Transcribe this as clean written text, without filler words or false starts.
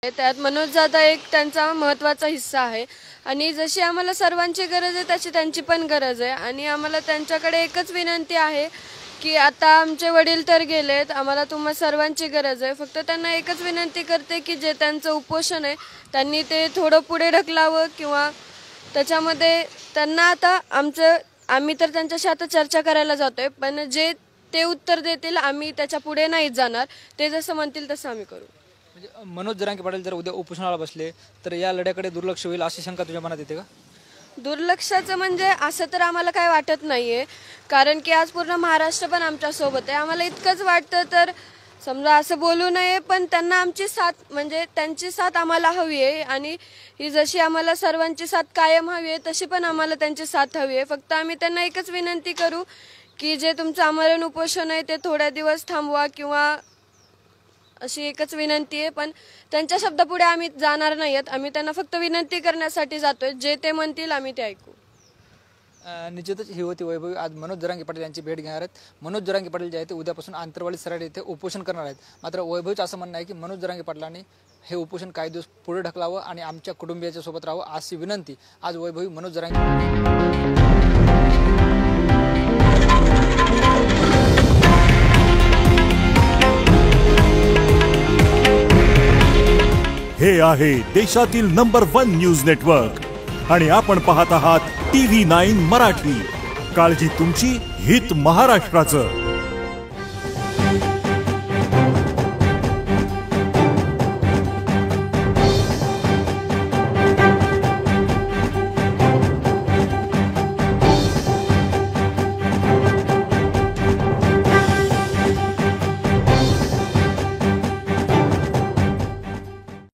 त्यात मनोज दादा एक त्यांचा महत्त्वाचा हिस्सा आहे आणि जशी आम्हाला सर्वांची गरज आहे तशी त्यांची पण गरज आहे आणि आम्हाला त्यांच्याकडे एकच विनंती आहे की आता आमचे वडील तर गेलेत, आम्हाला तुम्हा सर्वांची गरज आहे. फक्त त्यांना एकच विनंती करते की जे त्यांचं उपोषण आहे त्यांनी ते थोडं पुढे ढकलावं किंवा त्याच्यामध्ये त्यांना आता आम्ही तर त्यांच्याशी आता चर्चा करायला जातोय, पण जे ते उत्तर देतील आम्ही त्याच्या पुढे नाही जाणार. ते जसं म्हणतील तसं आम्ही करू. म्हणजे मनोज जरांगे पाटील जर उद्या उपोषणाला बसले तर या लढ्याकडे दुर्लक्ष होईल अशी शंका तुझ्या मनात येते का? दुर्लक्षाचं म्हणजे असं तर आम्हाला काय वाटत नाहीये, कारण की आज पूर्ण महाराष्ट्र पण आमच्या सोबत आहे. आम्हाला इतकंच वाटतं तर समजा असं बोलू नये, पण त्यांना आमची साथ म्हणजे त्यांची साथ आम्हाला हवी आहे आणि ही जशी आम्हाला सर्वांची साथ कायम हवी आहे तशी पण आम्हाला त्यांची साथ हवी आहे. फक्त आम्ही त्यांना एकच विनंती करू की जे तुमचं आमरण उपोषण आहे ते थोड्या दिवस थांबवा किंवा अशी एकच विनंती आहे. पण त्यांच्या शब्दापुढे आम्ही जाणार नाहीत. आम्ही त्यांना फक्त विनंती करण्यासाठी जातोय. जे ते म्हणतील आम्ही ते ऐकू. निश्चितच ही होती वैभवी आज मनोज जरांगे पाटील यांची भेट घेणार आहेत. मनोज जरांगे पाटील जे आहेत ते उद्यापासून आंतरवाली सराड येथे उपोषण करणार आहेत. मात्र वैभवीचं असं म्हणणं आहे की मनोज जरांगे पाटलांनी हे उपोषण काही दिवस पुढे ढकलावं आणि आमच्या कुटुंबियाच्या सोबत राहावं अशी विनंती आज वैभवी मनोज जरांगे हे आहे देशातील नंबर 1 न्यूज नेटवर्क आणि आपण पाहत आहात TV9 मराठी. काळजी तुमची, हित महाराष्ट्राचं.